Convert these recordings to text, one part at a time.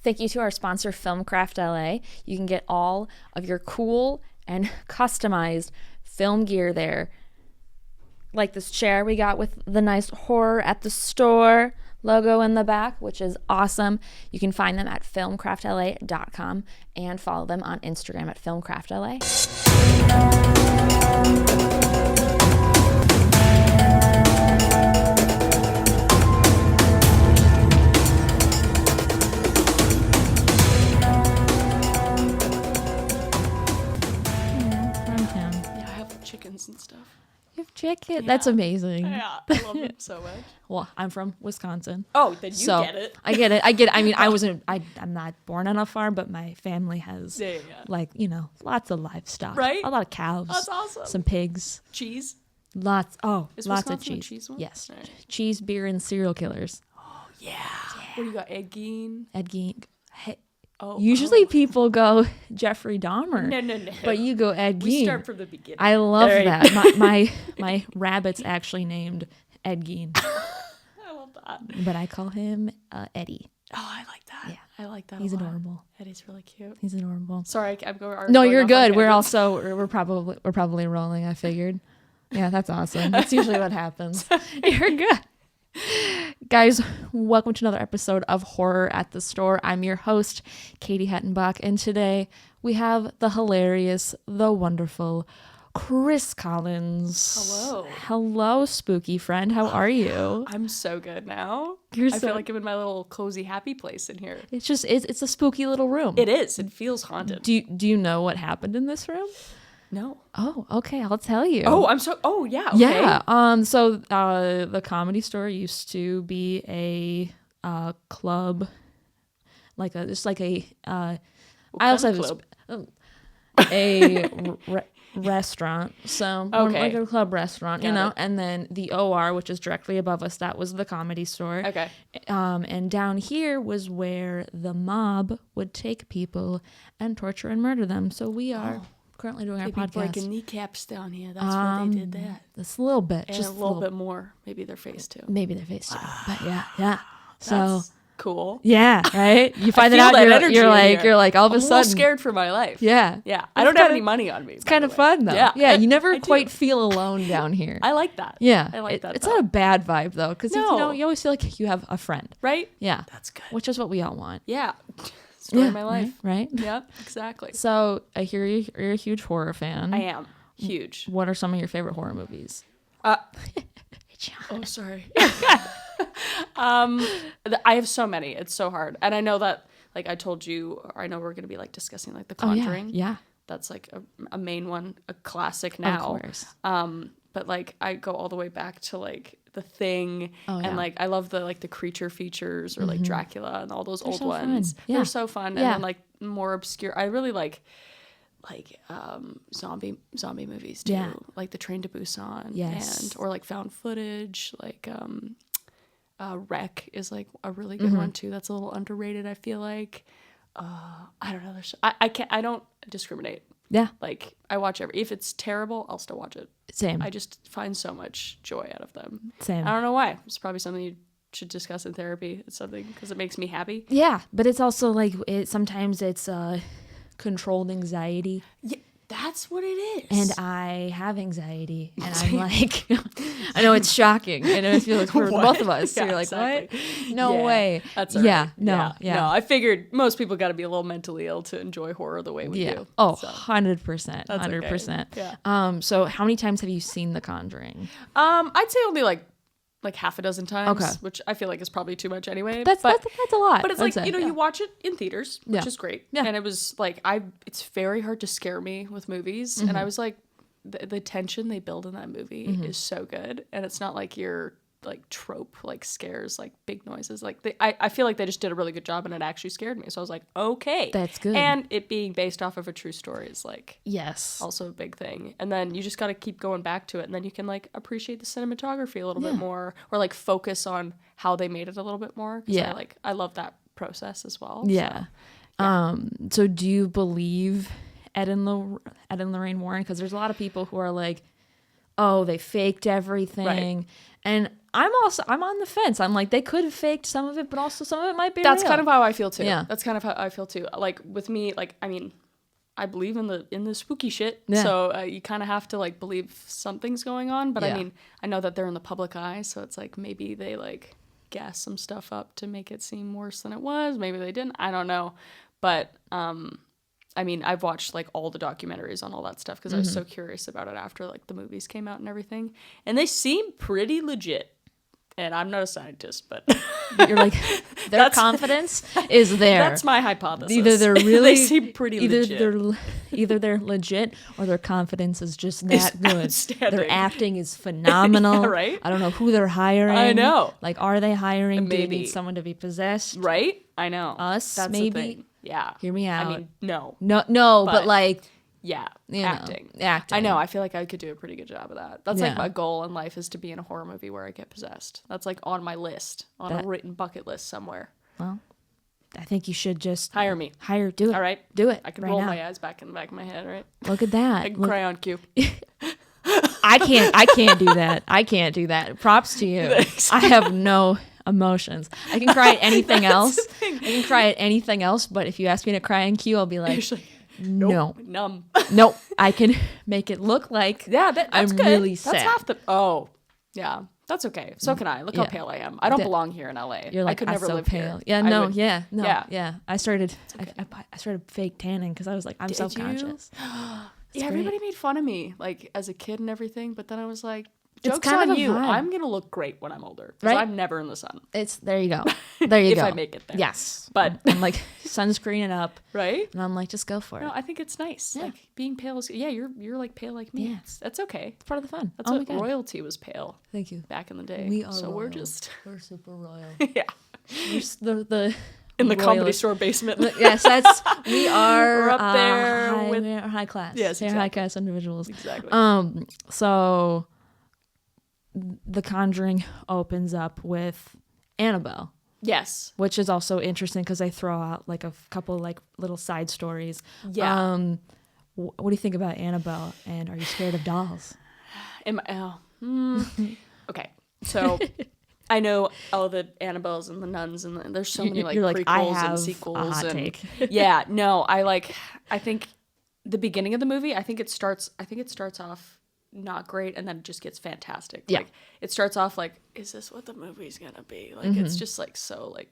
Thank you to our sponsor, Filmcraft LA. You can get all of your cool and customized film gear there. Like this chair we got with the nice horror at the store logo in the back, which is awesome. You can find them at filmcraftla.com and follow them on Instagram at filmcraftla. Chickens and stuff. You have chicken? Yeah. That's amazing. Yeah, I love them so much. Well, I'm from Wisconsin. Oh, then you get it. I get it. I mean, I'm not born on a farm, but my family has lots of livestock. Right? A lot of cows. That's awesome. Some pigs. Cheese? Lots of Wisconsin cheese. Cheese one? Yes. Right. Cheese, beer, and serial killers. Oh, yeah. What do you got? Ed Gein? Ed Gein. Usually people go Jeffrey Dahmer. No. But you go Ed Gein. We start from the beginning. I love that. My rabbit's actually named Ed Gein. I love that. But I call him Eddie. Oh, I like that. Yeah. I like that. He's adorable. Eddie's really cute. He's adorable. Sorry, I'm going. No, you're good. We're probably rolling. I figured. Yeah, that's awesome. That's usually what happens. You're good. Guys, welcome to another episode of Horror at the Store. I'm your host, Katie Hettenbach, and today we have the hilarious, the wonderful Kris Collins. Hello, spooky friend. How are you? I'm so good now. I feel like I'm in my little cozy, happy place in here. It's a spooky little room. It is. It feels haunted. Do you know what happened in this room? No. Oh, okay. I'll tell you. Oh, yeah. Okay. Yeah. So the Comedy Store used to be a club, restaurant. So like a club restaurant, Got it. And then the OR, which is directly above us, that was the Comedy Store. Okay. And down here was where the mob would take people and torture and murder them. So we are currently doing our podcast. Breaking kneecaps down here. That's where they did that. Just a little bit. And just a little bit more. Maybe their face too. Maybe their face too. But yeah. So that's cool. Yeah, right? You find it out, you're like all of a sudden. I'm a little scared for my life. Yeah. Yeah. I don't have any money on me. It's kind of fun though. Yeah. You never quite feel alone down here. I like that. Yeah. I like that. It's not a bad vibe though, because you always feel like you have a friend. Right? Yeah. That's good. Which is what we all want. Yeah. Story of my life. Right? Yeah, exactly. So I hear you're a huge horror fan. I am. Huge. What are some of your favorite horror movies? Oh, sorry. I have so many. It's so hard. And I know that, like I told you, or I know we're going to be like discussing like the Conjuring. Yeah. That's like a main one, a classic now. Of course. But like I go all the way back to like The Thing, and like I love the like the creature features or like Dracula and all those old ones. Yeah. They're so fun. And then like more obscure. I really like zombie movies too. Yeah. Like The Train to Busan. Yes. Or like found footage. Like Wreck is like a really good one too. That's a little underrated, I feel like. I don't know. I don't discriminate. Yeah. Like I watch if it's terrible, I'll still watch it. Same. I just find so much joy out of them. Same. I don't know why. It's probably something you should discuss in therapy. It's something because it makes me happy. Yeah, but it's also like sometimes it's controlled anxiety. Yeah, that's what it is. And I have anxiety, and I'm like, I know it's shocking, and it feels for both of us. Yeah, You're like, exactly. what? No way. That's all right. No. No, I figured most people got to be a little mentally ill to enjoy horror the way we do. Oh, so. 100%. That's 100%. Okay. Yeah. So how many times have you seen The Conjuring? I'd say only like half a dozen times, okay. which I feel like is probably too much anyway. That's a lot. But it's like, you watch it in theaters, which is great. Yeah. And it was like, it's very hard to scare me with movies. And I was like, the tension they build in that movie is so good. And it's not like your like trope, like scares, like big noises. Like I feel like they just did a really good job and it actually scared me. So I was like, okay. That's good. And it being based off of a true story is like, yes, also a big thing. And then you just got to keep going back to it. And then you can like appreciate the cinematography a little bit more, or like focus on how they made it a little bit more. Yeah. I love that process as well. Yeah. So do you believe Ed and Lorraine Warren? Because there's a lot of people who are like, oh, they faked everything. Right. And I'm on the fence. I'm like, they could have faked some of it, but also some of it might be That's real. kind of how I feel too. Yeah. That's kind of how I feel too. Like with me, like, I mean, I believe in the spooky shit. Yeah. So you kind of have to like believe something's going on. But Yeah. I mean, I know that they're in the public eye, so it's like maybe they like gas some stuff up to make it seem worse than it was. Maybe they didn't. I don't know. But I mean, I've watched like all the documentaries on all that stuff because I was so curious about it after like the movies came out and everything. And they seem pretty legit. And I'm not a scientist, but You're like, their confidence is there. that's my hypothesis. Either they're really they seem pretty legit. Either they're legit or their confidence is just that good. Outstanding. Their acting is phenomenal. Yeah, right? I don't know who they're hiring. I know. Like, are they hiring? Do they Maybe. need someone to be possessed? Right? I know. Us, That's maybe? the thing. Yeah. Hear me out. I mean, no. No, but But, like, Yeah. you know, Acting. acting. I know. I feel like I could do a pretty good job of that. That's Yeah. like my goal in life is to be in a horror movie where I get possessed. That's like on my list, on a written bucket list somewhere. Well, I think you should just Hire me. do it. All right? Do it. I can right roll now. my eyes back in the back of my head, right? Look at that. I can Look- cry on cue. I can't do that. I can't do that. Props to you. Thanks. I have no emotions. I can cry at anything else. the thing. I can cry at anything else, but if you ask me to cry in cue, I'll be like, Usually, no. numb. Nope. I can make it look like Yeah, that's I'm good. really That's sad. half the. Oh, yeah, that's okay. So can I. Look how Yeah. pale I am. I don't That- belong here in LA. You're like, I could I'm never so live pale. here. Yeah, I no, would- yeah, no, Yeah. yeah. I started fake tanning because I was like, I'm you? self-conscious. Yeah, everybody made fun of me like as a kid and everything, but then I was like, It's joke's kind of on a you. vibe. I'm gonna look great when I'm older because Right? I'm never in the sun. It's there you go. There you If go. I make it there. Yes. But- I'm like sunscreening up Right? and I'm like, just go for it. No, I think it's nice. Yeah. Like being pale is you're like pale like me. Yeah. That's okay. It's part of the fun. That's oh my what God. royalty was pale Thank you. back in the day. We are so we're royal. just We're super royal. yeah. We're the In the comedy royalist- store basement. Yes, we are We're up there high, with- we're high class. Yes, They're exactly. high class individuals. Exactly. So The Conjuring opens up with Annabelle, Yes. which is also interesting because they throw out like a couple like little side stories. Yeah. What do you think about Annabelle? And are you scared of dolls? Okay. So I know all the Annabelles and the nuns and there's so many like You're prequels I have and sequels a hot and take. yeah, no, I think the beginning of the movie, I think it starts off not great and then it just gets fantastic. Yeah. Like it starts off like, is this what the movie's gonna be? Like it's just like so like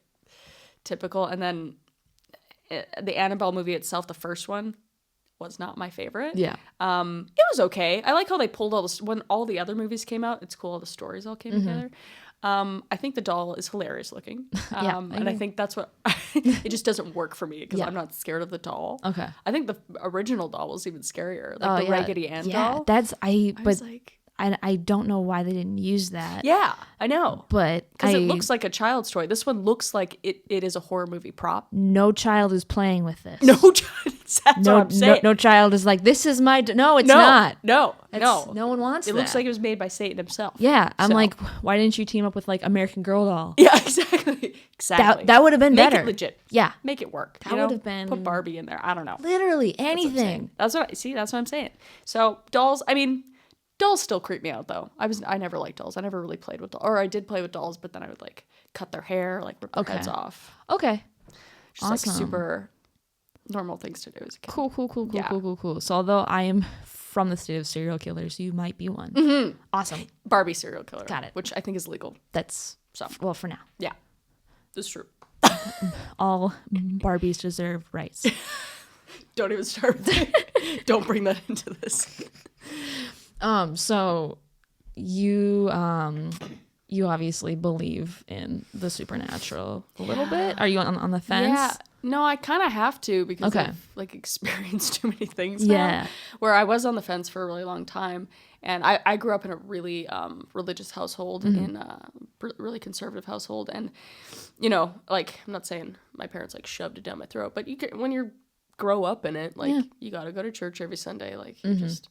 typical. And then the Annabelle movie itself, the first one, was not my favorite. Yeah. It was okay. I like how they pulled all this when all the other movies came out. It's cool all the stories all came together. I think the doll is hilarious looking. Yeah, And I think that's what it just doesn't work for me because Yeah. I'm not scared of the doll. Okay. I think the original doll was even scarier, like the Raggedy Ann doll. That's I but was like, I don't know why they didn't use that. yeah, I know. But Because it looks like a child's toy. This one looks like it is a horror movie prop. no child is playing with this. No child. That's what I'm saying. No child is like, this is my. No, it's no, not. No, It's- no. no one wants It that. looks like it was made by Satan himself. Yeah, I'm So- like, why didn't you team up with like American Girl doll? Yeah, exactly. Exactly. That would have been Make better. it legit. Yeah, Make it work. That you know? would've been- Put Barbie in there. I don't know. literally That's what I'm saying. anything. That's what I'm saying. So dolls. I mean, dolls still creep me out though. I never liked dolls. I never really played with dolls, or I did play with dolls, but then I would like cut their hair, like rip their Okay. heads off. Okay, Just Awesome. like super normal things to do as a kid. cool, Yeah. cool. So although I am from the state of serial killers, you might be one. Awesome. Barbie serial killer. Got it. Which I think is legal. That's So well for now. yeah, that's true. All Barbies deserve rights. Don't even start with it. Don't bring that into this. So you obviously believe in the supernatural a little bit. Are you on the fence? Yeah. No, I kind of have to because Okay. I've like experienced too many things now. Yeah. Where I was on the fence for a really long time. And I grew up in a really religious household, in a really conservative household. And, you know, like, I'm not saying my parents like shoved it down my throat, but when you grow up in it, like, you got to go to church every Sunday. Like, you just...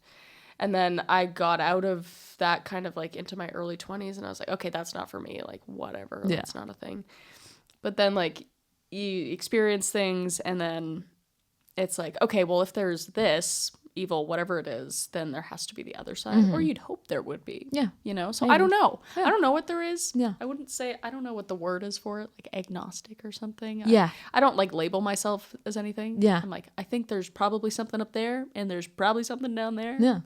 And then I got out of that kind of like into my early 20s and I was like, okay, that's not for me. Like, whatever. Yeah. That's not a thing. But then like you experience things and then it's like, okay, well, if there's this evil, whatever it is, then there has to be the other side, or you'd hope there would be. Yeah. You know? So Maybe. I don't know. Yeah. I don't know what there is. Yeah. I don't know what the word is for it, like agnostic or something. Yeah. I don't like label myself as anything. Yeah. I'm like, I think there's probably something up there and there's probably something down there. Yeah.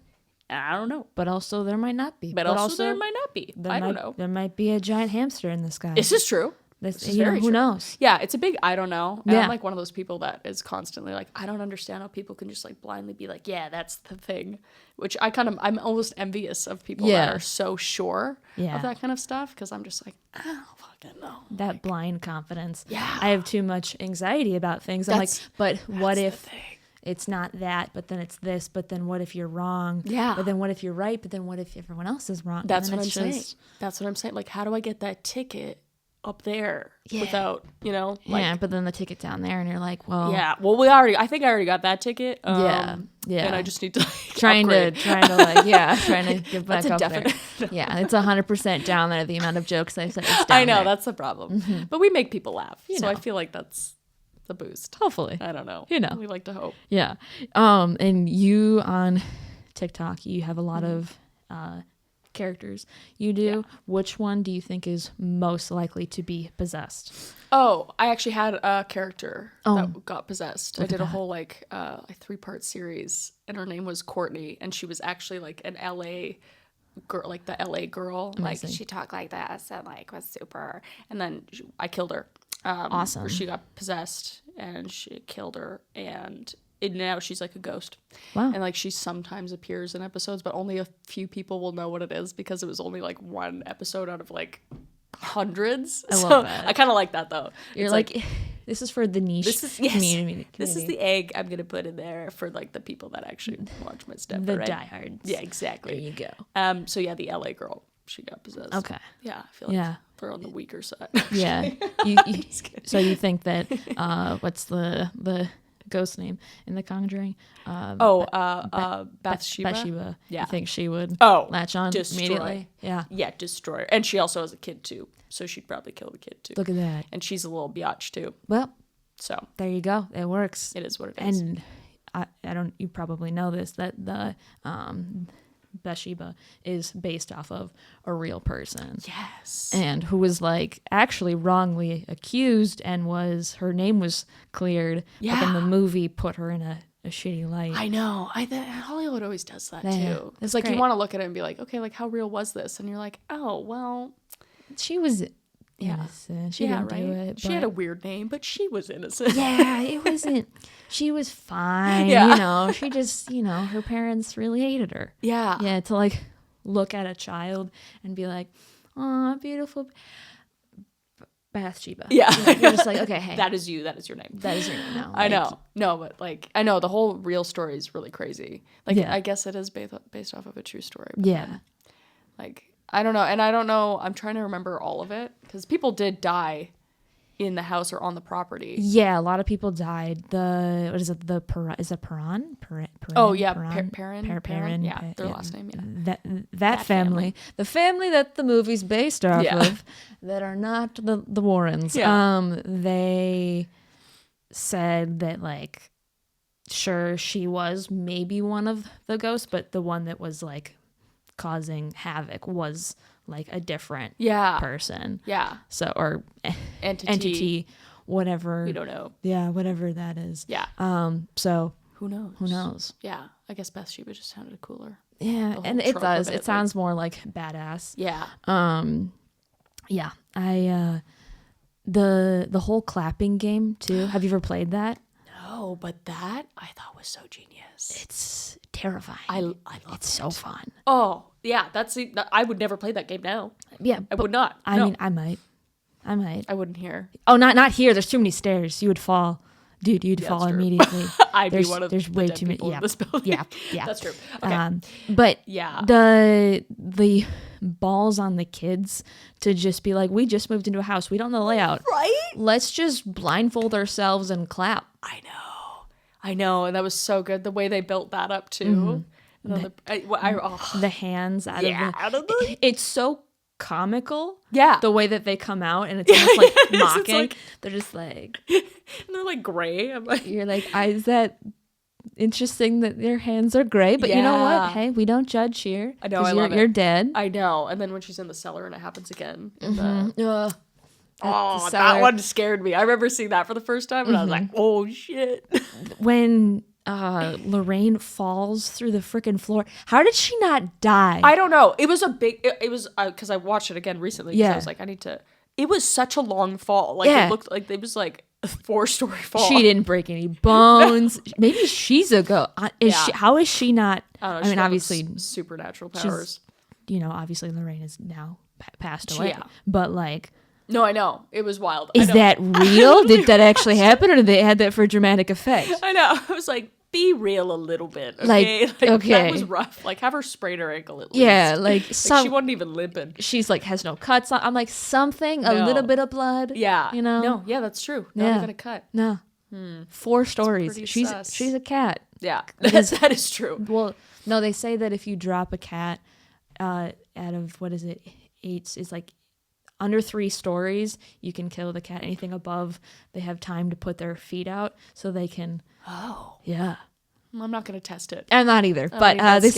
And I don't know. But also there might not be. But also there might not be. I don't know. There might be a giant hamster in the sky. This is true. This is you know, very who true. knows? Yeah, it's a big I don't know. And Yeah. I'm like one of those people that is constantly like, I don't understand how people can just like blindly be like, yeah, that's the thing. Which I'm almost envious of people that are so sure of that kind of stuff, because I'm just like, I don't fucking know. That blind confidence. Yeah. I have too much anxiety about things. I'm like, but what if it's not that, but then it's this, but then what if you're wrong? Yeah. But then what if you're right? But then what if everyone else is wrong? That's what I'm saying. That's what I'm saying. Like, how do I get that ticket up there without, you know? Like, yeah, but then the ticket down there, and you're like, well, yeah. Well, I think I already got that ticket. Yeah. And I just need to like, trying to get back up definite. there. Yeah, it's 100% down there. The amount of jokes I've said. It's down I know there. that's the problem, but we make people laugh, so know. I feel like that's the boost. Hopefully, I don't know. You know. We like to hope. yeah. And you on TikTok, you have a lot of characters. You do. Yeah. Which one do you think is most likely to be possessed? Oh, I actually had a character that got possessed. I did a whole like 3-part series, and her name was Courtney, and she was actually like an LA girl, like the LA girl. Amazing. Like she talked like this and like was super. And then I killed her. Awesome. She got possessed, and she killed her, and now she's like a ghost. Wow. And like she sometimes appears in episodes, but only a few people will know what it is, because it was only like one episode out of like hundreds. I love that. I kind of like that though. You're like this is for the niche community. This is the egg I'm gonna put in there for like the people that actually watch my stuff. The right? diehards. Yeah, exactly. There you go. So yeah, the LA girl, she got possessed. Okay. Yeah, I feel like they're on the weaker side. Yeah. So you think that what's the ghost name in the Conjuring? Bathsheba. Bathsheba. Yeah. You think she would latch on immediately? Yeah. Yeah, destroy her. And she also has a kid too, so she'd probably kill the kid too. Look at that. And she's a little biatch too. Well, so there you go. It works. It is what it is. And I don't. You probably know this, that the Bathsheba is based off of a real person. Yes. And who was like actually wrongly accused, and her name was cleared. Yeah. But then the movie put her in a shitty light. I know. Hollywood always does that Yeah, too. that's It's like great. you want to look at it and be like, okay, like how real was this? And you're like, oh well, She was innocent. She didn't do it. She had a weird name, but she was innocent. Yeah, it wasn't. She was fine. Yeah. You know, she just, her parents really hated her. Yeah. Yeah, to like look at a child and be like, "Oh, beautiful Bathsheba." Yeah. You're just like, okay, hey, That is you. That is your name. that is your name now. I know. No, but like, I know the whole real story is really crazy. Like, Yeah. I guess it is based off of a true story. But Yeah. then, like, I don't know. And I don't know. I'm trying to remember all of it, because people did die in the house or on the property. Yeah, a lot of people died. What is it? Is it Perron? Oh, yeah. Perron. Perron. Yeah. Their last name. Yeah. That family. The family that the movie's based off Yeah. of, that are not the Warrens. Yeah. They said that, like, sure, she was maybe one of the ghosts, but the one that was like causing havoc was like a different person. Yeah. So, or entity, whatever. We don't know. Yeah, whatever that is. Yeah. So Who knows? who knows? Yeah. I guess Bathsheba just sounded cooler. Yeah, whole and it trope does. of It it, sounds more like badass. Yeah. Yeah. The whole clapping game too. Have you ever played that? No, but that I thought was so genius. It's terrifying. I love It's so fun. Oh, yeah. I would never play that game now. Yeah, I would not. I No. mean, I might. I wouldn't hear. Oh, not here. There's too many stairs. You would fall. Dude, you'd fall that's true. immediately. I'd there's, be one of there's the way dead too many. people in this building. Yeah. That's true. Okay. But Yeah. the balls on the kids to just be like, we just moved into a house. We don't know the layout. Right? Let's just blindfold ourselves and clap. I know. And that was so good. The way they built that up too. And then The hands out of the. It's so comical. Yeah. The way that they come out, and it's almost like It's mocking. like- They're just like, And they're like gray. I'm like, you're like, is that interesting that their hands are gray, but you know what? Yeah. Hey, we don't judge here. I know, I love it. You're dead. I know. And then when she's in the cellar and it happens again. The cellar. That one scared me. I remember seeing that for the first time and I was like, oh shit. When Lorraine falls through the freaking floor, how did she not die? I don't know. It was because I watched it again recently. Yeah. I was like, it was such a long fall. Like it looked like it was like a 4-story fall. She didn't break any bones. Maybe she's a ghost. How is she not? I mean, obviously supernatural powers. Obviously Lorraine is now passed away. Yeah. But like, no, I know. It was wild. Is that real? Did that actually happen, or did they add that for dramatic effect? I know. I was like, be real a little bit, okay? Like, okay. That was rough. Like, have her sprain her ankle at least. Yeah, like she wasn't even limping. She's like, has no cuts on. I'm like, something, a little bit of blood. Yeah. No, yeah, that's true. Not even a cut. No. 4 stories. She's a cat. Yeah, that is true. Well, no, they say that if you drop a cat out of, 8, is like under 3 stories, you can kill the cat. Anything above, they have time to put their feet out so they can. Oh. Yeah. I'm not going to test it. I'm not either. But this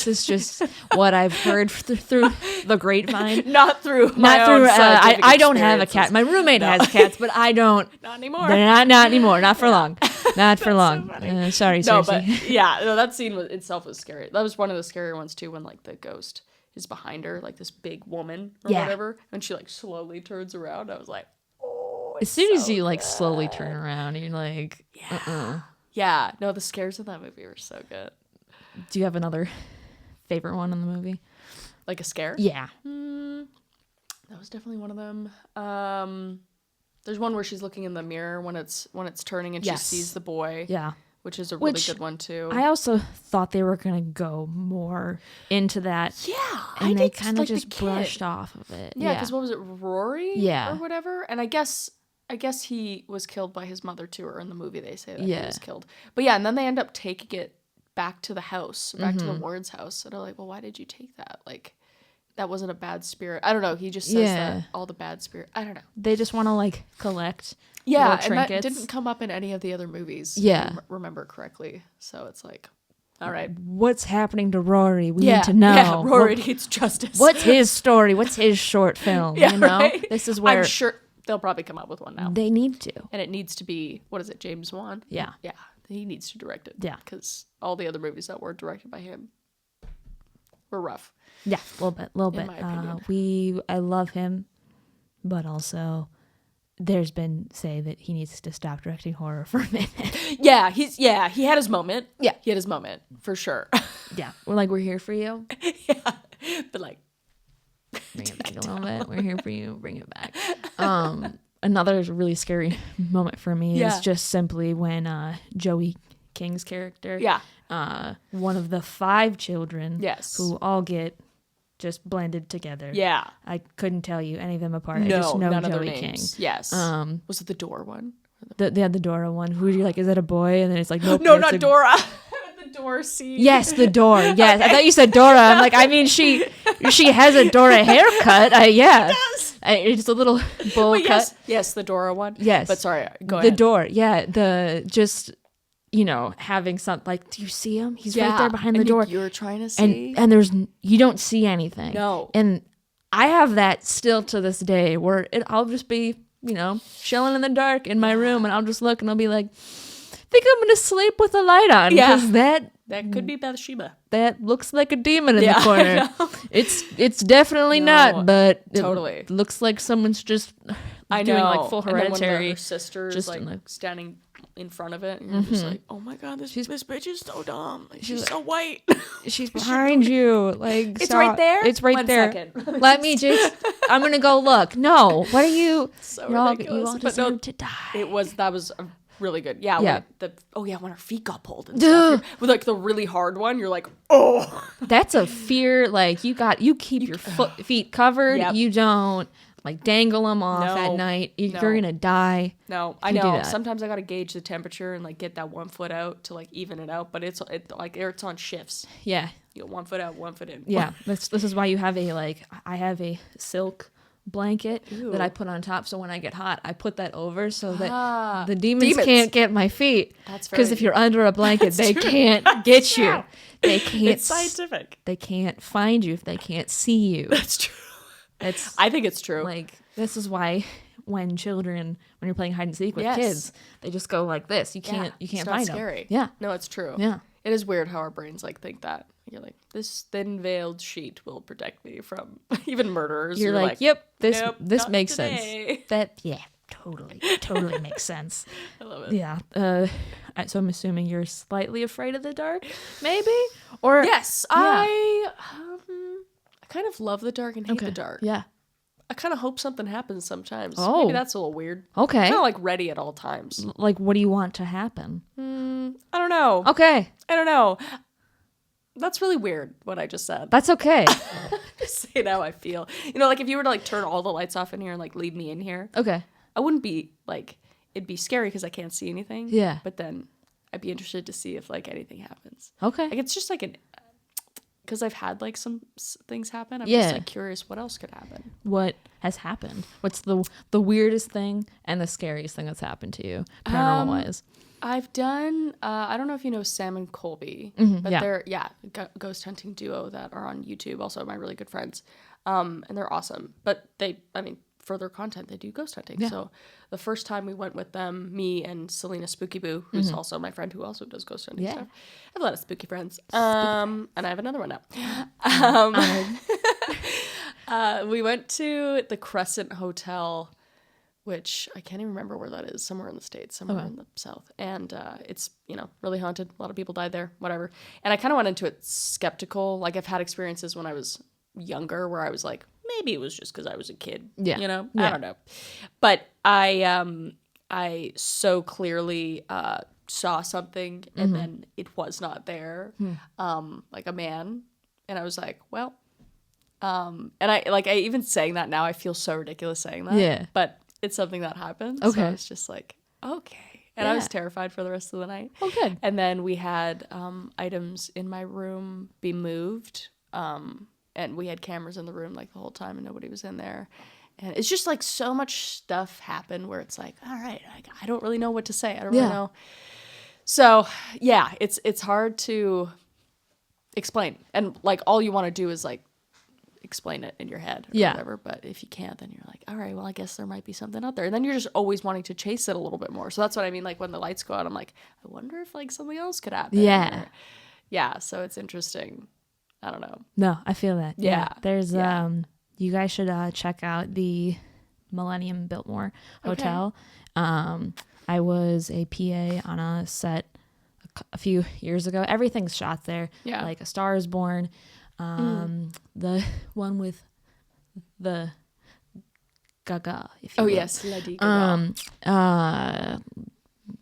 is just what I've heard through the grapevine. Not through my own scientific I don't have a cat. My roommate has cats, but I don't. Not anymore. Not anymore. Not for long. Not for long. So sorry, no, Cersei. But that scene itself was scary. That was one of the scarier ones too, when like the ghost is behind her, like this big woman or whatever, and she like slowly turns around. I was like, oh. As soon as you like slowly turn around, you're like, Yeah, no, the scares in that movie were so good. Do you have another favorite one in the movie? Like a scare? Yeah. That was definitely one of them. There's one where she's looking in the mirror when it's turning and she sees the boy. Yeah. Which is a really good one too. I also thought they were gonna go more into that. Yeah. And they kind of just brushed off of it. Yeah, because what was it, Rory? Yeah. Or whatever? And I guess he was killed by his mother too, or in the movie they say that he was killed. But yeah, and then they end up taking it back to the house, back to the Warren's house. And they're like, well, why did you take that? Like, that wasn't a bad spirit. I don't know. He just says that all the bad spirit. I don't know. They just want to like collect little trinkets. And that didn't come up in any of the other movies. Yeah. If I remember correctly. So it's like, all right. What's happening to Rory? We need to know. Yeah, Rory needs justice. What's his story? What's his short film? Right? This is where I'm sure they'll probably come up with one now. They need to. And it needs to be, what is it, James Wan? Yeah. Yeah. He needs to direct it. Yeah. Because all the other movies that were directed by him were rough. Yeah, a little bit. In my opinion. I love him, but also there's been say that he needs to stop directing horror for a minute. He had his moment. Yeah. He had his moment, for sure. Yeah. We're here for you. Yeah. But like, bring it back a little bit. We're here for you. Bring it back. Another really scary moment for me is just simply when Joey King's character, one of the 5 children, who all get just blended together. Yeah. I couldn't tell you any of them apart. No, I just know none Joey of their King. names. Yes. Was it the Dora one? The Dora one. Who you're like, is that a boy? And then it's like, nope. No, not Dora. The door scene. Yes, the door. Yes, okay. I thought you said Dora. I'm like, I mean, she has a Dora haircut. Yeah, it does. It's a little bowl cut. Yes, the Dora one. Yes, but sorry, go ahead. The door. Yeah, the just having some like, do you see him? He's right there behind the door. You're trying to see, and you don't see anything. No, and I have that still to this day where I'll just be chilling in the dark in my room and I'll just look and I'll be like, I think I'm gonna sleep with the light on because that could be Bathsheba. That looks like a demon in the corner. It's definitely not, but it looks like someone's just doing like full Hereditary. And then her sister's just like standing in front of it, and you're just like, oh my god, this bitch is so dumb. Like, she's so white. She's behind you. Like, it's right there. It's right there. Second. Let me just. I'm gonna go look. No, what are you? So you all deserve to die. That was really good. Yeah. When her feet got pulled and stuff. With like the really hard one, you're like, oh. That's a fear. Like you keep your feet covered. Yep. You don't like dangle them off at night. You're gonna die. No, I know. Sometimes I gotta gauge the temperature and like get that 1 foot out to like even it out. But it's on shifts. Yeah. You go 1 foot out, 1 foot in. Yeah. This is why you have I have a silk blanket Ew. that I put on top. So when I get hot, I put that over so that Ah, the demons can't get my feet. That's because very- if you're under a blanket, they true. can't That's get true. you. They can't. It's scientific. They can't find you if they can't see you. That's true. It's I think it's true. like this is why when you're playing hide and seek with kids, they just go like this. You can't it's not find scary. them. Yeah. No, it's true. Yeah. It is weird how our brains like think that. You're like, this thin veiled sheet will protect me from even murderers. You're like, yep, this nope, this not makes today. sense. Totally makes sense. I love it. Yeah. So I'm assuming you're slightly afraid of the dark, maybe? Or Yes, Yeah. I kind of love the dark and hate Okay. the dark. Yeah. I kind of hope something happens sometimes. Oh. Maybe that's a little weird. Okay. Kind of like ready at all times. Like, what do you want to happen? I don't know. Okay. I don't know. That's really weird what I just said. That's okay. Just saying how I feel. You know, like if you were to like turn all the lights off in here and like leave me in here, Okay. I wouldn't be like, it'd be scary because I can't see anything. Yeah. But then I'd be interested to see if like anything happens. Okay. Like it's just like because I've had like some things happen. I'm Yeah. just like curious what else could happen. What has happened? What's the weirdest thing and the scariest thing that's happened to you, paranormal wise? I've done, I don't know if you know Sam and Colby, but yeah. they're, ghost hunting duo that are on YouTube, also my really good friends. And they're awesome. But for their content, they do ghost hunting. Yeah. So the first time we went with them, me and Selena Spooky Boo, who's also my friend who also does ghost hunting Yeah. stuff. I have a lot of spooky friends. And I have another one now. We went to the Crescent Hotel, which I can't even remember where that is, somewhere in the States, somewhere in the South. And it's, really haunted. A lot of people died there, whatever. And I kind of went into it skeptical. Like I've had experiences when I was younger where I was like, maybe it was just because I was a kid. Yeah. I don't know. But I so clearly saw something and then it was not there, like a man. And I was like, well, and I even saying that now, I feel so ridiculous saying that. Yeah. But it's something that happened. Okay. So it's just like, okay. And I was Yeah. terrified for the rest of the night. Oh, good. And then we had items in my room be moved. And we had cameras in the room like the whole time and nobody was in there. And it's just like so much stuff happened where it's like, all right, I don't really know what to say. I don't really know. So yeah, it's hard to explain. And like all you want to do is like explain it in your head or whatever. But if you can't, then you're like, all right, well, I guess there might be something out there. And then you're just always wanting to chase it a little bit more. So that's what I mean. Like when the lights go out, I'm like, I wonder if like something else could happen. Yeah. Yeah. So it's interesting. I don't know. No, I feel that. Yeah. There's Yeah. You guys should check out the Millennium Biltmore Hotel. I was a PA on a set a few years ago. Everything's shot there. Yeah. Like A Star Is Born. The one with the Gaga. If you Oh will. yes, Lady Gaga.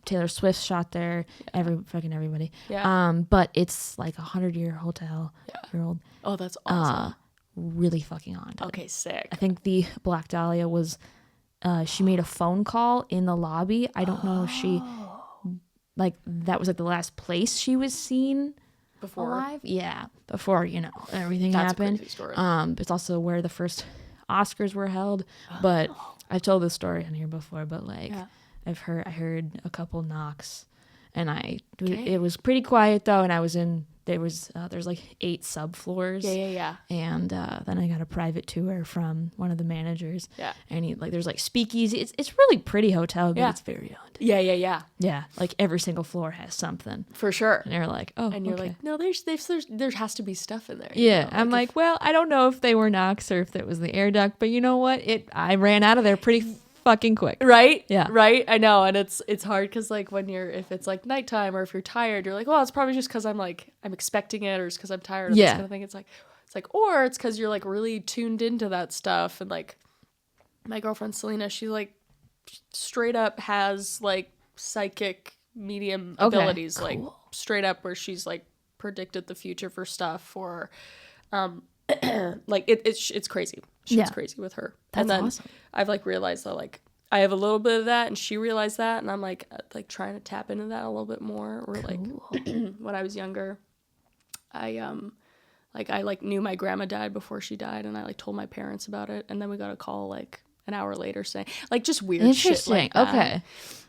Taylor Swift shot there. Everybody. Yeah. But it's like 100-year hotel. Year old. Oh, that's awesome. Really fucking haunted. Okay, sick. I think the Black Dahlia was she made a phone call in the lobby. I don't know if she like that was like the last place she was seen Before alive. Yeah, before everything That's a happened. crazy story. It's also where the first Oscars were held. But I've told this story on here before. But like I heard a couple knocks, and it was pretty quiet though, and I was in. There's like 8 subfloors. Yeah. And then I got a private tour from one of the managers. Yeah. And there's like speakeasy. It's really pretty hotel, but it's very haunted. Yeah. Yeah. Like every single floor has something. For sure. And they're like, oh, And you're okay. like, no, there has to be stuff in there. Yeah. I'm like, well, I don't know if they were knocks or if it was the air duct, but you know what? I ran out of there pretty fucking quick. Right? Yeah. Right? I know. And it's hard because like if it's like nighttime or if you're tired, you're like, well, it's probably just because I'm expecting it or it's because I'm tired of this kind of thing. It's like, or it's because you're like really tuned into that stuff. And like my girlfriend Selena, she like straight up has like psychic medium abilities, cool. like straight up where she's like predicted the future for stuff or like it's crazy. Shit's crazy with her. That's and then awesome. I've like realized that like I have a little bit of that and she realized that and I'm like trying to tap into that a little bit more. Or like when I was younger, I Like I like knew my grandma died before she died, and I like told my parents about it, and then we got a call like an hour later saying like just weird shit like that. Okay.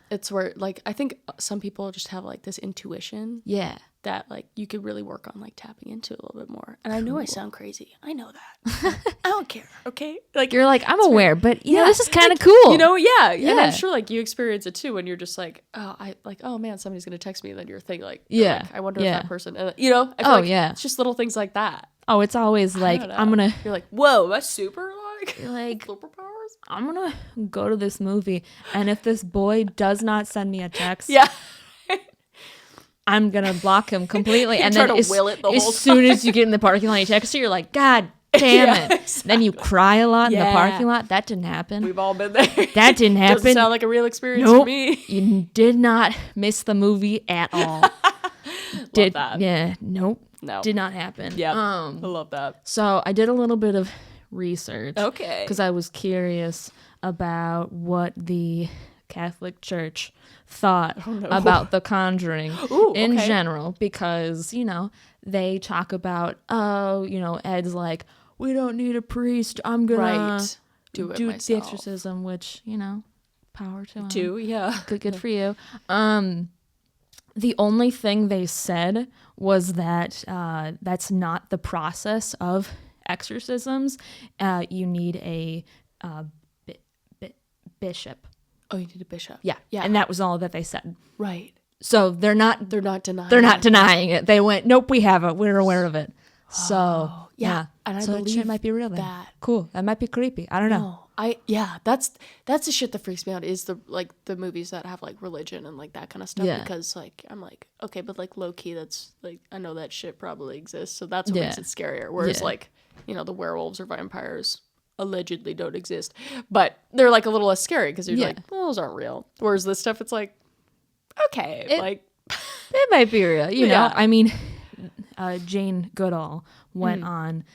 It's where like I think some people just have like this intuition. Yeah. That like you could really work on like tapping into a little bit more. And I know I sound crazy. I know that. I don't care. Okay. Like you're like, I'm aware, but you know, this is kind of cool. You know, yeah. And I'm sure like you experience it too when you're just like, oh man, somebody's gonna text me. And then you're thinking like, I wonder if that person, you know, I feel like it's just little things like that. Oh, it's always like, you're like, whoa, that's super like, you're like, superpowers. I'm gonna go to this movie, and if this boy does not send me a text, I'm gonna block him completely. And then as soon as you get in the parking lot, you text her, you're like, God damn it. Exactly. Then you cry a lot in the parking lot. That didn't happen. We've all been there. That didn't happen. Doesn't sound like a real experience for me. You did not miss the movie at all. Love that. Yeah, nope. No. Did not happen. Yeah. I love that. So I did a little bit of research. Okay. Because I was curious about what the Catholic Church thought about The Conjuring in general, because, you know, they talk about, Ed's like, we don't need a priest. I'm going to do the exorcism, which, you know, power to him. Good for you. The only thing they said was that that's not the process of exorcisms. You need a bishop. Oh, you need a bishop. Yeah. And that was all that they said. Right. So they're not denying it. They went, nope, we have it. We're aware of it. So yeah. And I so believe that shit might be real then. That. Cool. That might be creepy. I don't know. That's the shit that freaks me out is the movies that have like religion and like that kind of stuff, because like I'm like, okay, but like low key that's like I know that shit probably exists, so that's what makes it scarier. Whereas like, you know, the werewolves or vampires allegedly don't exist, but they're like a little less scary because you're like, well, those aren't real. Whereas this stuff, it's like, okay, it might be real, you know. I mean, Jane Goodall went on,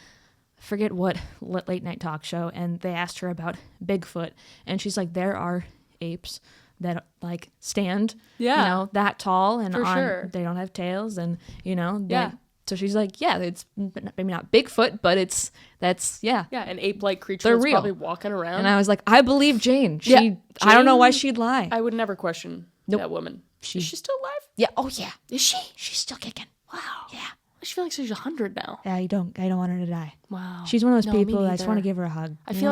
forget what late night talk show, and they asked her about Bigfoot, and she's like, there are apes that like stand, you know, that tall, and they don't have tails, and you know, so she's like, it's maybe not Bigfoot, but that's an ape-like creature they're that's real. Probably walking around. And I was like, I believe Jane. I don't know why she'd lie. I would never question that woman. Is she still alive? Yeah. Oh yeah. Is she? She's still kicking. Wow. Yeah. I just feel like she's 100 now. Yeah, I don't want her to die. Wow. She's one of those people that I just want to give her a hug. I feel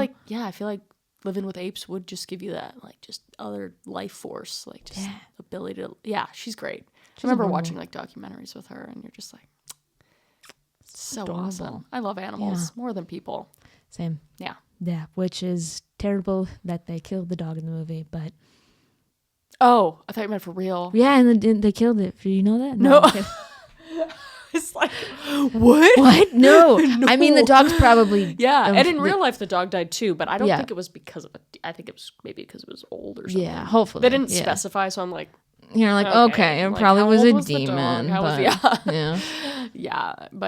like living with apes would just give you that, like, just other life force, like, just ability to, she's great. I remember watching, like, documentaries with her, and you're just like, so adorable. Awesome. I love animals more than people. Same. Yeah. Yeah, which is terrible that they killed the dog in the movie, but... Oh, I thought you meant for real. Yeah, and they killed it. Do you know that? No. It's like, what? What? No. I mean, the dog's probably... Yeah, and in real life, the dog died too, but I don't think it was because of it. I think it was maybe because it was old or something. Yeah, hopefully. They didn't specify, so I'm like... You're like, okay, it probably was a demon. But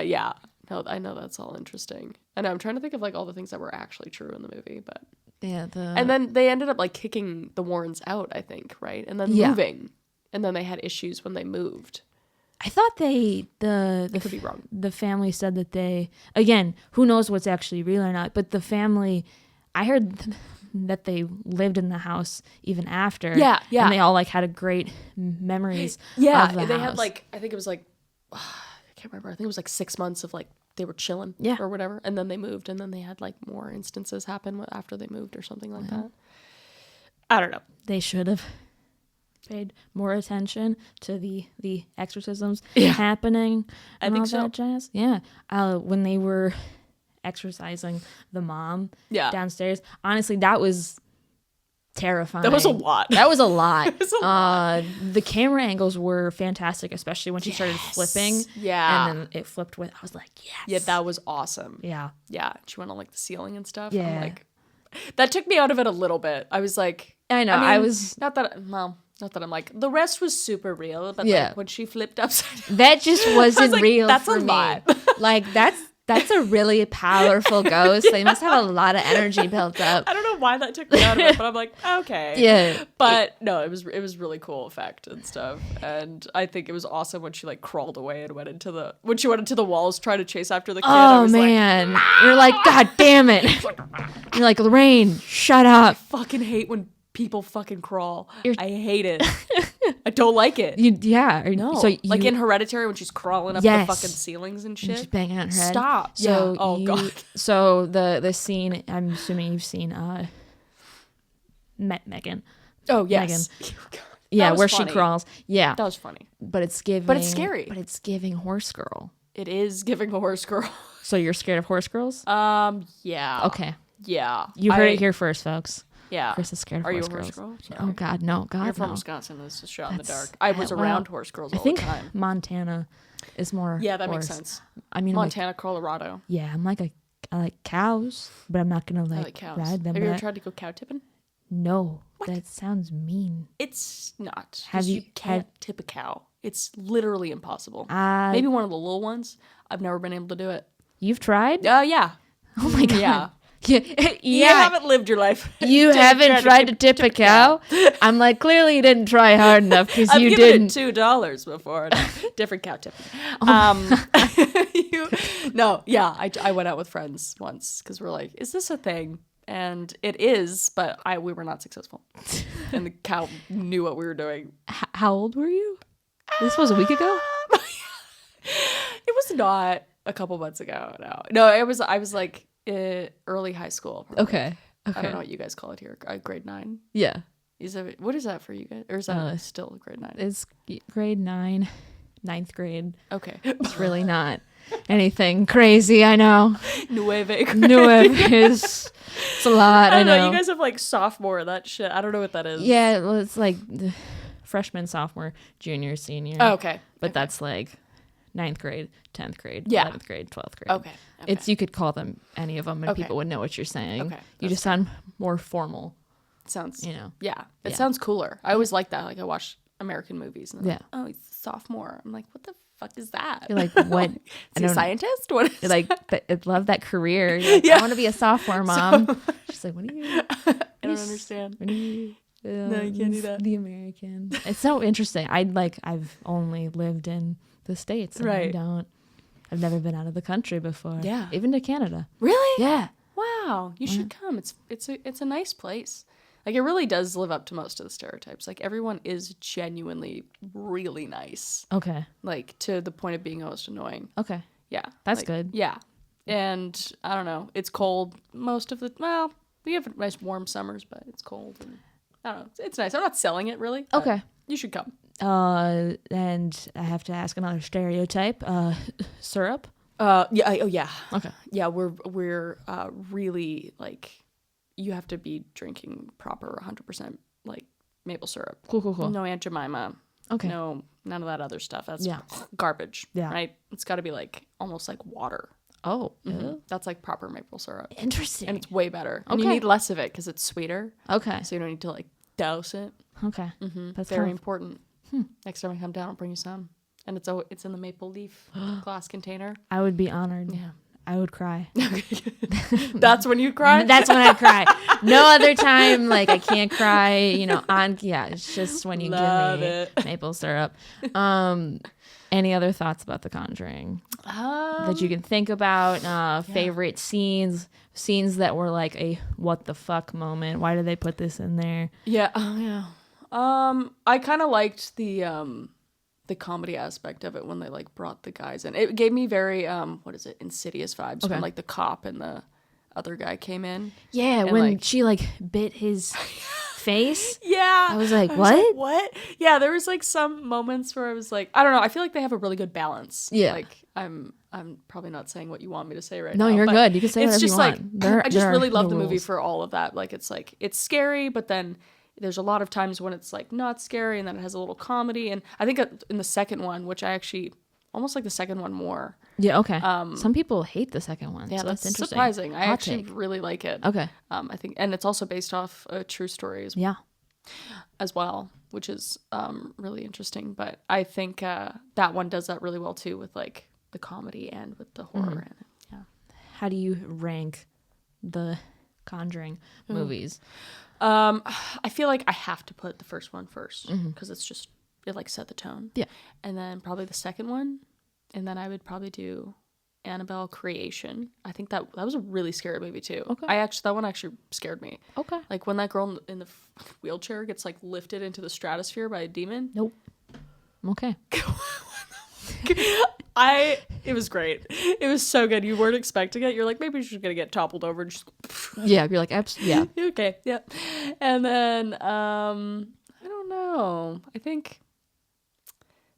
yeah. No, I know that's all interesting. And I'm trying to think of like all the things that were actually true in the movie, but... Yeah, and then they ended up like kicking the Warrens out, I think, right? And then moving. And then they had issues when they moved. I thought I could be wrong. The family said that they, again, who knows what's actually real or not, but the family, I heard that they lived in the house even after. Yeah. And they all like had a great memories of the house. They had like, I think it was like, I can't remember. I think it was like 6 months of like, they were chilling or whatever. And then they moved, and then they had like more instances happen after they moved or something like that. I don't know. They should have paid more attention to the exorcisms happening and all that jazz. Yeah. When they were exorcising the mom downstairs, honestly, that was terrifying. That was a lot. It was a lot. The camera angles were fantastic, especially when she started flipping. Yeah. And then it flipped with, I was like, yes. Yeah, that was awesome. Yeah. Yeah. She went on like the ceiling and stuff. Yeah. I'm like, that took me out of it a little bit. I was like, I know. I was not that I'm like, the rest was super real, but like when she flipped upside down, that just wasn't like, real that's for a me. lot. Like That's a really powerful ghost. They must have a lot of energy built up. I don't know why that took me out of it, but I'm like, okay. Yeah. But no, it was really cool effect and stuff. And I think it was awesome when she like crawled away and went into the walls trying to chase after the kid. I Oh was man. You're like, God damn it. You're like, Lorraine, shut up. I fucking hate when people fucking crawl. I hate it. I don't like it. No. So like in Hereditary when she's crawling up the fucking ceilings and shit. She's banging on her head. Stop. So yeah. Oh god. So the scene, I'm assuming you've seen Megan. Oh yes. Megan. Yeah, where funny. she crawls. Yeah. That was funny. But it's giving. But it's scary. But it's giving horse girl. It is giving a horse girl. So you're scared of horse girls? Yeah. Okay. Yeah. You heard it here first, folks. Yeah. Kris is scared of horse girls. Girl? Oh God, no. God, You're from no. Wisconsin. This is shot in the dark. I was around horse girls all the time. I think Montana is more. Yeah, that horse. makes sense. I mean, Montana, Colorado. Yeah, I like cows, but I'm not gonna like cows. ride them. Have you ever tried to go cow tipping? No, that sounds mean. It's not. Have you can't tip a cow? It's literally impossible. Maybe Maybe one of the little ones. I've never been able to do it. You've tried? Yeah. Oh my God. Yeah. Yeah. You haven't lived your life. You haven't tried to tip a cow? I'm like, clearly you didn't try hard enough because you didn't. I've given it $2 before. No, different cow tipping. I went out with friends once because we're like, is this a thing? And it is, but we were not successful. And the cow knew what we were doing. How old were you? This was a week ago? It was not a couple months ago. No, I was like early high school. Probably. Okay. I don't know what you guys call it here. Grade 9. Yeah. What is that for you guys? Or is that still grade 9? It's grade 9, 9th grade. Okay. It's really not anything crazy, I know. Nueve. It's a lot, I know. You guys have like sophomore, that shit. I don't know what that is. Yeah, well, it's like the freshman, sophomore, junior, senior. Oh, okay. But that's like 9th grade, 10th grade, Yeah. 11th grade, 12th grade. Okay. You could call them any of them and people would know what you're saying. Okay. You just sound more formal. Sounds, Yeah. It sounds cooler. I always like that. Like I watch American movies and like, oh, he's a sophomore. I'm like, what the fuck is that? You're like, what? Is he a scientist? What is You're like, I love that career. You're like, I want to be a sophomore, Mom. She's like, what are you? I don't understand. What are you? No, you can't do that. The American. It's so interesting. I've only lived in the States. And right. I've never been out of the country before. Yeah. Even to Canada. Really? Yeah. Wow. You should come. It's a nice place. Like it really does live up to most of the stereotypes. Like everyone is genuinely really nice. Okay. Like to the point of being almost annoying. Okay. Yeah. That's good. Yeah. And I don't know. It's cold most of we have nice warm summers, but it's cold and I don't know. It's nice. I'm not selling it really. Okay. You should come. And I have to ask another stereotype. Syrup? Yeah. Okay. Yeah, we're really like you have to be drinking proper 100% like maple syrup. Cool. No Aunt Jemima. Okay. No, none of that other stuff. That's Yeah. garbage. Yeah. Right? It's got to be like almost like water. Oh. Mm-hmm. That's like proper maple syrup. Interesting. And it's way better. And you Okay. need less of it because it's sweeter. Okay. So you don't need to like douse it. Okay. Mm-hmm. That's very kind of- important. Next time I come down, I'll bring you some. And it's in the maple leaf glass container. I would be honored. Yeah. I would cry. That's when you cry? That's when I cry. No other time, like I can't cry, it's just when you Love give me it. maple syrup. Any other thoughts about The Conjuring that you can think about? Favorite scenes that were like a what the fuck moment? Why did they put this in there? Yeah. Oh, yeah. I kind of liked the comedy aspect of it when they like brought the guys in. It gave me very Insidious vibes when like the cop and the other guy came in. Yeah, and, when like, she like bit his face. Yeah. I was like, what? What? Yeah, there was like some moments where I was like, I don't know. I feel like they have a really good balance. Yeah. Like I'm probably not saying what you want me to say right No, now. you're but good. You can say it's whatever just you like, want. I just really love no the movie rules. for all of that. Like it's scary, but then there's a lot of times when it's like not scary and then it has a little comedy. And I think in the second one, which I actually almost like the second one more. Yeah, okay. Some people hate the second one. Yeah, so that's interesting. surprising. I Hot actually take. really like it. Okay. I think, and it's also based off a true story as well, which is really interesting. But I think that one does that really well too with like the comedy and with the horror in it. Yeah. how do you rank the Conjuring movies? I feel like I have to put the first one first because it like set the tone. Yeah. And then probably the second one, and then I would probably do Annabelle Creation. I think that was a really scary movie too. Okay. That one actually scared me. Okay. Like when that girl in the wheelchair gets like lifted into the stratosphere by a demon. Nope. Okay. It was great. It was so good. You weren't expecting it. You're like, maybe she's gonna get toppled over and just Yeah, you're like, yeah. Okay, yeah. And then I don't know. I think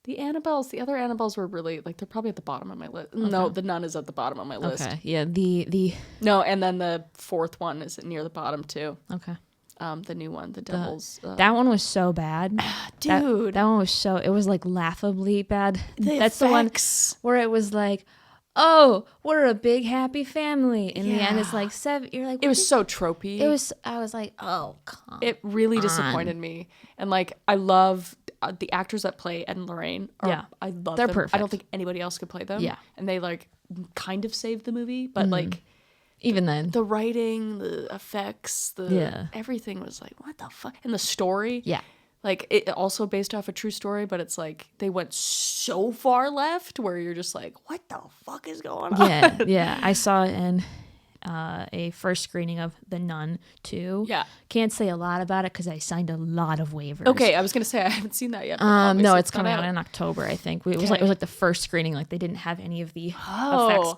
the other Annabelles were really like they're probably at the bottom of my list. Okay. No, the Nun is at the bottom of my list. Okay. Yeah, the No, and then the fourth one is near the bottom too. Okay. The new one, the Devil's. That one was so bad, dude. That one was it was like laughably bad. That's effects. The one where it was like, oh, we're a big happy family. In the end, it's like 7. You're like, it was so tropey. I was like, oh, come It really disappointed me. And like, I love the actors that play Ed and Lorraine. I love They're them. perfect. I don't think anybody else could play them. Yeah. And they like kind of saved the movie, but like. Even then, the writing, the effects, everything was like, what the fuck? And the story, like it also based off a true story, but it's like they went so far left where you're just like, what the fuck is going on? Yeah. I saw a first screening of The Nun 2. Yeah, can't say a lot about it because I signed a lot of waivers. Okay, I was gonna say I haven't seen that yet. No, it's coming out in October, I think. It was like the first screening. Like they didn't have any of the effects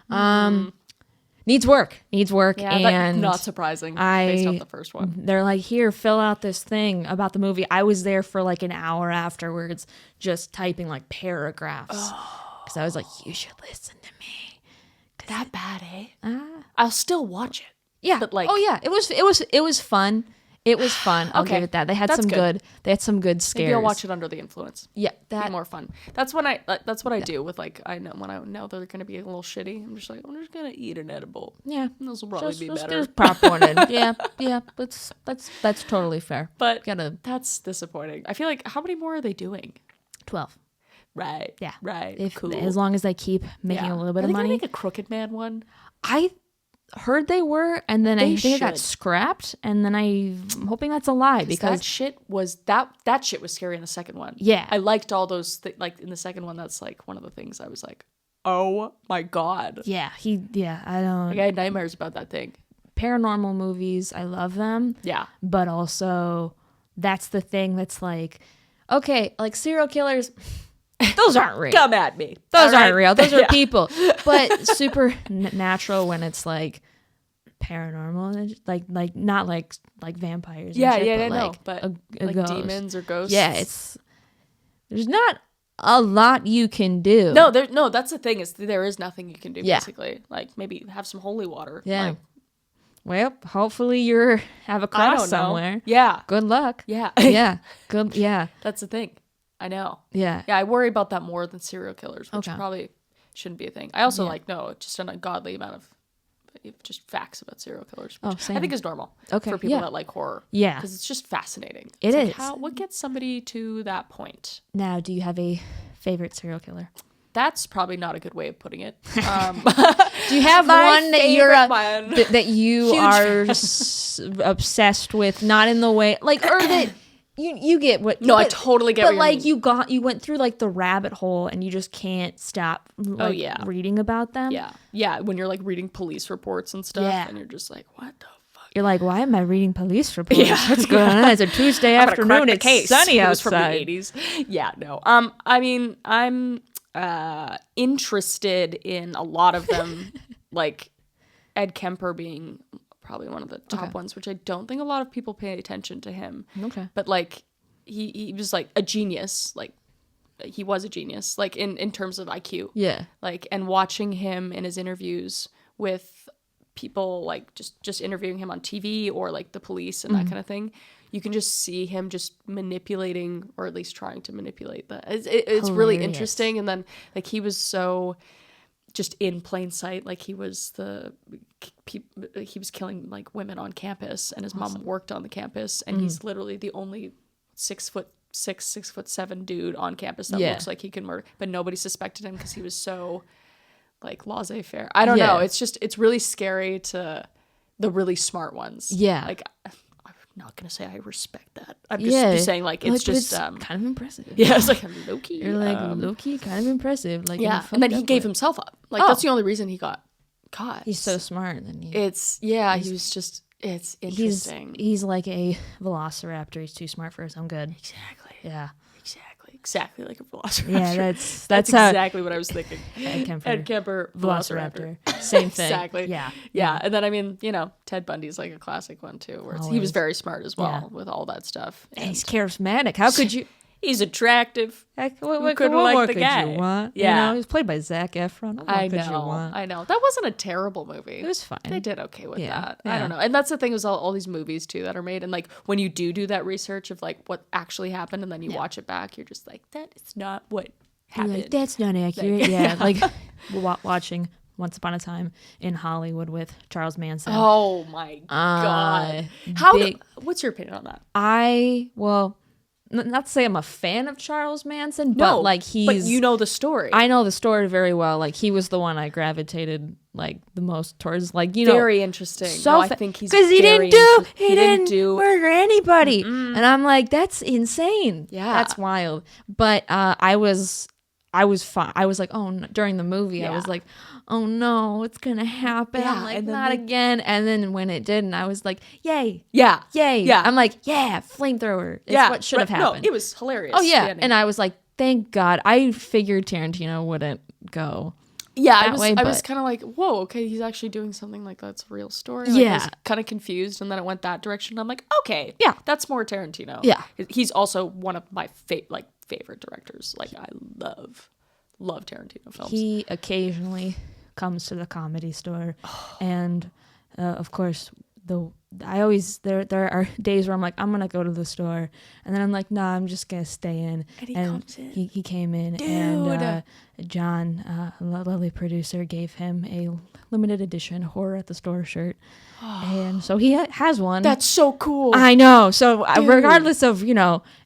done. Needs work, yeah, and not surprising based off the first one. They're like, here, fill out this thing about the movie. I was there for like an hour afterwards, just typing like paragraphs because I was like, you should listen to me. That bad, eh? I'll still watch it. Yeah, but like, oh yeah, it was fun. It was fun. I'll give it that. They had some good. They had some good scares. Maybe I'll watch it under the influence. Yeah, that'd be more fun. That's what I do with like when I know they're gonna be a little shitty. I'm just gonna eat an edible. Yeah, this will probably be better. Just popcorn in. Yeah. That's totally fair. But that's disappointing. I feel like how many more are they doing? 12. Right. Yeah. Right. Cool. As long as they keep making a little bit of money. Are they gonna make a Crooked Man one? I heard they were, and then I think it got scrapped, and then I'm hoping that's a lie because that shit was that shit was scary in the second one. Yeah, I liked all those like in the second one. That's like one of the things I was like, oh my god. Yeah, I don't. Like, I had nightmares about that thing. Paranormal movies, I love them. Yeah, but also that's the thing that's like, okay, like serial killers. Those aren't real. Come at me. Those aren't real. Those are people. But supernatural when it's like paranormal, like not like vampires. Yeah, and shit, I but know. Like but a like ghost. demons or ghosts. Yeah, there's not a lot you can do. No, that's the thing is there is nothing you can do basically. Like maybe have some holy water. Yeah. Like, well, hopefully you have a cross somewhere. Yeah. Good luck. Yeah. Yeah. Good. Yeah. That's the thing. I know. Yeah. Yeah, I worry about that more than serial killers, which Okay. probably shouldn't be a thing. I also just an ungodly amount of just facts about serial killers, which same. I think is normal for people that like horror. Yeah. Because it's just fascinating. It is. What gets somebody to that point? Now, do you have a favorite serial killer? That's probably not a good way of putting it. Do you have one that you are obsessed with? Not in the way or that you get what? No, I totally get. But what you mean. you went through like the rabbit hole and you just can't stop. Reading about them. Yeah. When you're like reading police reports and stuff, and you're just like, what the fuck? You're like, why am I reading police reports? What's going on? It's a Tuesday afternoon. It's sunny outside. It was from the 80s. Yeah, no. I mean, I'm interested in a lot of them, like Ed Kemper being probably one of the top ones, which I don't think a lot of people pay attention to him. Okay. But like he was like a genius. Like he was a genius, like in terms of IQ. Yeah. Like, and watching him in his interviews with people, like just interviewing him on TV or like the police and that kind of thing, you can just see him just manipulating, or at least trying to manipulate that. It's really interesting. And then like he was so just in plain sight, like he was killing like women on campus, and his mom worked on the campus, and he's literally the only 6'6", 6'7" dude on campus that looks like he can murder, but nobody suspected him because he was so like laissez-faire. I don't know. It's really scary to the really smart ones. Yeah. Like, I'm not gonna say I respect that. I'm just saying like it's just kind of impressive. Yeah, it's like low-key. You're like low-key kind of impressive. Like, yeah, and then he gave himself up. Like that's the only reason he got caught. He's so smart. Then he was just. It's interesting. He's like a velociraptor. He's too smart for his own good. Exactly. Yeah. Exactly like a velociraptor. Yeah, that's exactly what I was thinking. Ed Kemper, velociraptor. Same thing. Exactly. Yeah. And then I mean, Ted Bundy's like a classic one too, where he was very smart as well with all that stuff. And he's charismatic. How could you? He's attractive. What couldn't more like the could guy? you want? Yeah, he was played by Zac Efron. What more could you want? I know. That wasn't a terrible movie. It was fine. They did okay with that. Yeah. I don't know. And that's the thing with all these movies too that are made. And like when you do that research of like what actually happened, and then you watch it back, you're just like, that is not what happened. Like, that's not accurate. Yeah, like watching Once Upon a Time in Hollywood with Charles Manson. Oh my God! What's your opinion on that? Not to say I'm a fan of Charles Manson, no, but like but you know the story. I know the story very well. Like he was the one I gravitated like the most towards. Like very interesting. So I think he's because he didn't do murder anybody, Mm-mm. and I'm like that's insane. Yeah, that's wild. But I was fine. I was like, oh, no. During the movie, I was like, oh no, it's gonna happen. Yeah, I'm like, not again. And then when it didn't, I was like, yay, yay. Yeah, I'm like, yeah, flamethrower. It's what should have happened. No, it was hilarious. Oh yeah, and I was like, thank God. I figured Tarantino wouldn't go. Yeah, I was kind of like, whoa, okay, he's actually doing something like that's a real story. Like, I was kind of confused, and then it went that direction. I'm like, okay, yeah, that's more Tarantino. Yeah, he's also one of my favorite directors. Like I love Tarantino films. He occasionally comes to the Comedy Store, and of course there are days where I'm like, I'm gonna go to the store, and then I'm like, nah, I'm just gonna stay in. And he comes in. He came in, dude. And John, a lovely producer, gave him a limited edition Horror at the Store shirt, and so he has one. That's so cool. I know. So regardless of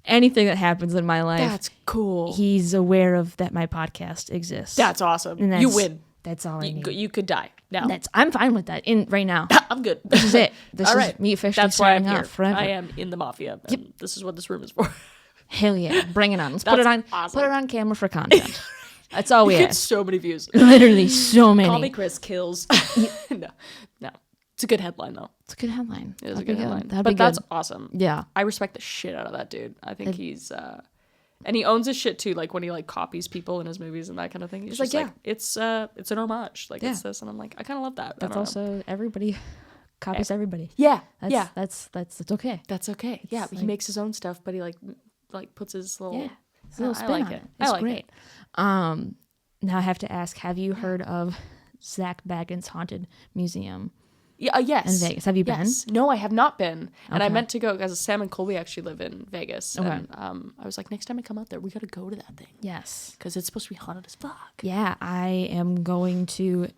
anything that happens in my life, that's cool. He's aware of that my podcast exists. That's awesome. And you win. That's all I need. You could die now. I'm fine with that. Right now. I'm good. This is it. This all is right. me officially. That's why I'm signing here. off forever. I am in the mafia. And this is what this room is for. Hell yeah! Bring it on. Let's put it on. Awesome. Put it on camera for content. That's all we get ask. So many views. Literally so many. Call me Kris Kills. No. It's a good headline though. It's a good headline. It is a good headline. But that's awesome. Yeah. I respect the shit out of that dude. I think he's and he owns his shit too, like when he like copies people in his movies and that kind of thing. He's just like, it's an homage. Like it's this, and I'm like, I kinda love that. That's also everybody copies everybody. Yeah. That's it's okay. That's okay. Yeah. He makes his own stuff, but he like puts his little spin I like on it. It's I like great. it. Now I have to ask, have you heard of Zach Bagans' Haunted Museum? Yes. In Vegas. Have you been? No, I have not been. And I meant to go because Sam and Colby actually live in Vegas. Okay. And I was like, next time I come out there, we got to go to that thing. Yes. Because it's supposed to be haunted as fuck. Yeah, I am going to.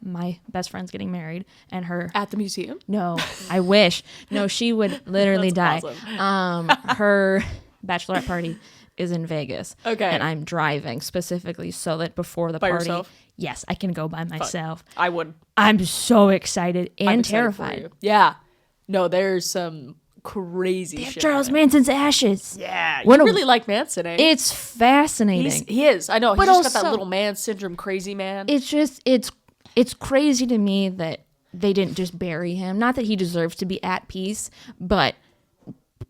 My best friend's getting married, and her at the museum. No, I wish. No, she would literally die. Awesome. Her bachelorette party is in Vegas. Okay. And I'm driving specifically so that before the by party, yourself? Yes, I can go by myself. I would. I'm so excited and I'm excited terrified. Yeah. No, there's some crazy shit. Charles Manson's ashes. Yeah. You really like Manson, eh? It's fascinating. He is. I know. He's But just got that little man syndrome crazy man. It's just it's crazy to me that they didn't just bury him. Not that he deserves to be at peace, but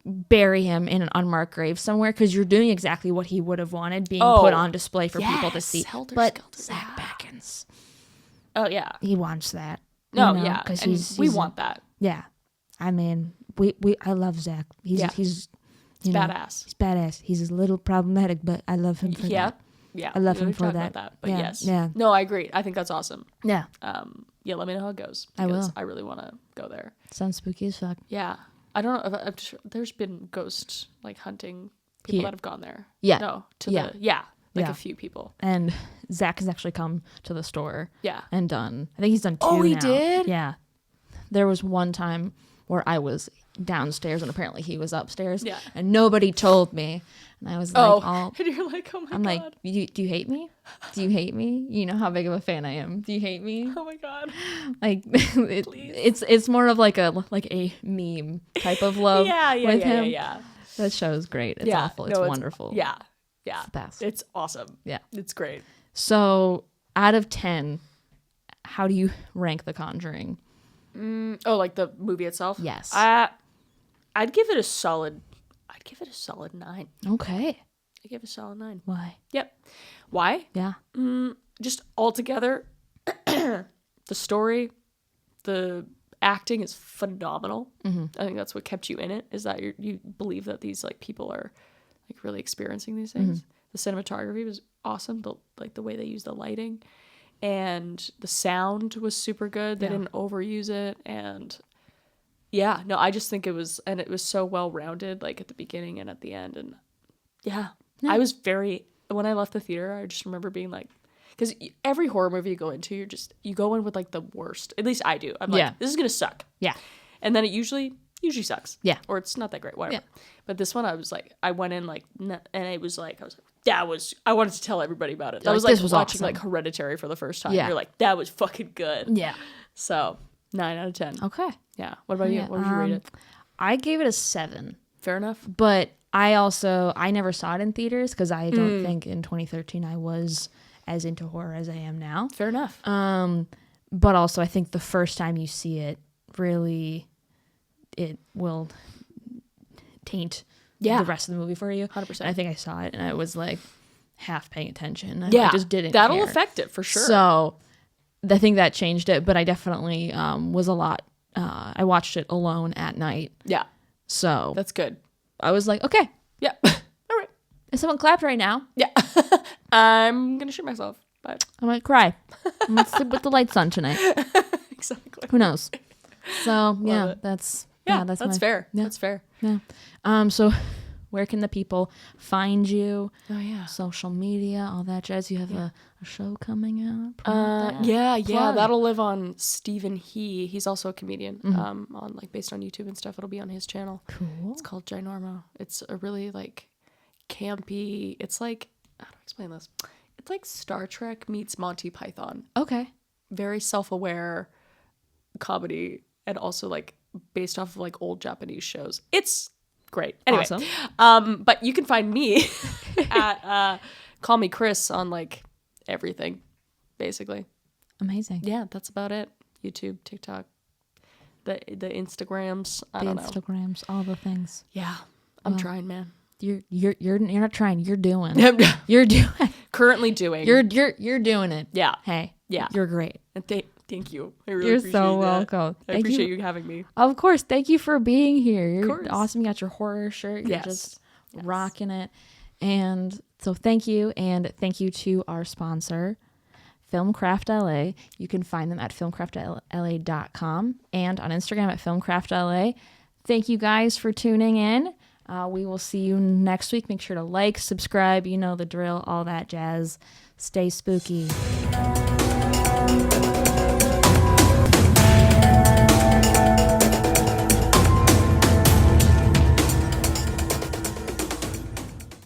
bury him in an unmarked grave somewhere, because you're doing exactly what he would have wanted, being put on display for people to see. But Zach Bagans, he wants that. No, because we want that. Yeah, I mean, I love Zach. He's badass. He's badass. He's a little problematic, but I love him for that. Yeah, I love him for that. But yes, yeah. No, I agree. I think that's awesome. Yeah. Let me know how it goes. I will. I really want to go there. Sounds spooky as fuck. Yeah. I don't know. I'm sure there's been ghost hunting people that have gone there. Yeah. No. A few people. And Zach has actually come to the store. Yeah. And done. I think he's done 2 now. Oh, he did? Yeah. There was one time where I was downstairs and apparently he was upstairs. Yeah. And nobody told me. And I was like, and you're like, oh my I'm God. like, do you hate me? Do you hate me? You know how big of a fan I am. Do you hate me? Oh my God. Like it's more of like a meme type of love with him. Yeah. That show is great. It's awful. It's wonderful. Yeah. It's the best. It's awesome. Yeah. It's great. So out of 10, how do you rank The Conjuring? Like the movie itself? Yes. I'd give it a solid 9. Okay. I give it a solid 9. Why? Yep. Why? Yeah. Just altogether, the story, the acting is phenomenal. I think that's what kept you in it, is that you believe that these like people are like really experiencing these things. The cinematography was awesome. The way they used the lighting, and the sound was super good. They didn't overuse it, and I just think it was so well rounded, like at the beginning and at the end, and I was when I left the theater, I just remember being like, because every horror movie you go into, you go in with like the worst. At least I do. I'm like, this is gonna suck. Yeah. And then it usually sucks. Yeah. Or it's not that great, whatever. Yeah. But this one, I was like, I went in like, and it was like, I wanted to tell everybody about it. That was like this was watching awesome. like Hereditary for the first time. Yeah. You're like, that was fucking good. Yeah. So 9 out of 10. Okay. Yeah. What about you? What would you rate it? I gave it a 7. Fair enough. But I never saw it in theaters because I don't think in 2013 I was as into horror as I am now. Fair enough. But also I think the first time you see it, really, it will taint the rest of the movie for you. 100%. And I think I saw it and I was like half paying attention. I just didn't That'll care. affect it for sure. So I think that changed it, but I definitely was a lot. I watched it alone at night. Yeah. So That's good. I was like, okay, Yeah. All right. if someone clapped right now, Yeah. I'm going to shoot myself, but I might cry. I'm gonna sleep with the lights on tonight. exactly. Who knows? So yeah, it. that's that's fair. Yeah. That's fair. Yeah. So where can the people find you? Oh yeah. Social media, all that jazz. You have a show coming out. Promote that. Yeah. Plug. That'll live on Stephen He. He's also a comedian. On like based on YouTube and stuff. It'll be on his channel. Cool. It's called Ginormo. It's a really like campy. It's like, how do I explain this? It's like Star Trek meets Monty Python. Okay. Very self-aware comedy, and also like based off of like old Japanese shows. It's great. Anyway, Awesome. but you can find me at Call Me Kris on like everything, basically. Amazing. Yeah, that's about it. YouTube, TikTok, the Instagrams. I don't know. Instagrams, all the things. Yeah, I'm trying, man. You're not trying. You're doing. You're doing. Currently doing. You're doing it. Yeah. Hey. Yeah. You're great. And thank you. I really You're appreciate so that. welcome. I appreciate you having me. Of course. Thank you for being here. You're course. awesome. You got your horror shirt. You're Yes. just rocking it. And so thank you. And thank you to our sponsor, Filmcraft LA. You can find them at filmcraftla.com and on Instagram at filmcraftla. Thank you guys for tuning in. We will see you next week. Make sure to like, subscribe, you know the drill, all that jazz. Stay spooky.